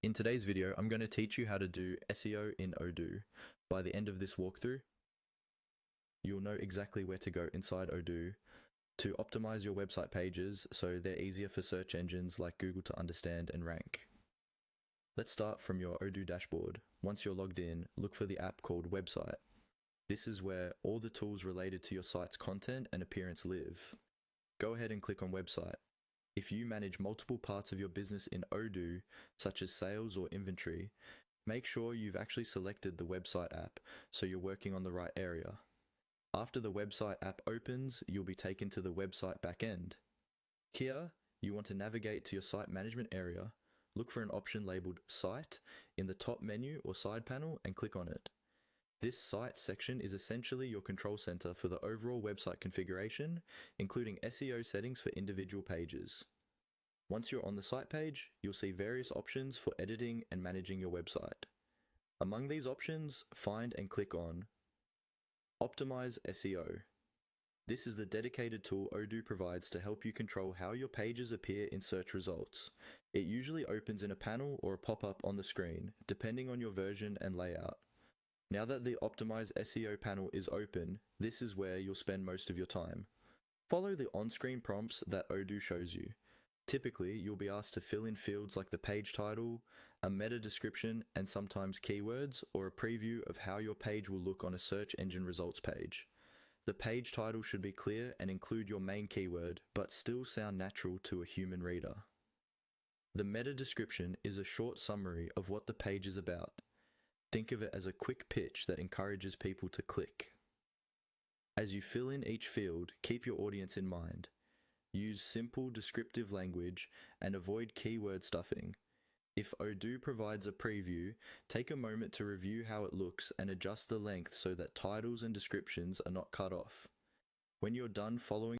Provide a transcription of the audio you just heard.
In today's video, I'm going to teach you how to do SEO in Odoo. By the end of this walkthrough, you'll know exactly where to go inside Odoo to optimize your website pages so they're easier for search engines like Google to understand and rank. Let's start from your Odoo dashboard. Once you're logged in, look for the app called Website. This is where all the tools related to your site's content and appearance live. Go ahead and click on Website. If you manage multiple parts of your business in Odoo, such as sales or inventory, make sure you've actually selected the website app so you're working on the right area. After the website app opens, you'll be taken to the website backend. Here, you want to navigate to your site management area, look for an option labeled Site in the top menu or side panel and click on it. This site section is essentially your control center for the overall website configuration, including SEO settings for individual pages. Once you're on the site page, you'll see various options for editing and managing your website. Among these options, find and click on Optimize SEO. This is the dedicated tool Odoo provides to help you control how your pages appear in search results. It usually opens in a panel or a pop-up on the screen, depending on your version and layout. Now that the Optimize SEO panel is open, this is where you'll spend most of your time. Follow the on-screen prompts that Odoo shows you. Typically, you'll be asked to fill in fields like the page title, a meta description, and sometimes keywords, or a preview of how your page will look on a search engine results page. The page title should be clear and include your main keyword, but still sound natural to a human reader. The meta description is a short summary of what the page is about. Think of it as a quick pitch that encourages people to click. As you fill in each field, keep your audience in mind. Use simple descriptive language and avoid keyword stuffing. If Odoo provides a preview, take a moment to review how it looks and adjust the length so that titles and descriptions are not cut off. When you're done following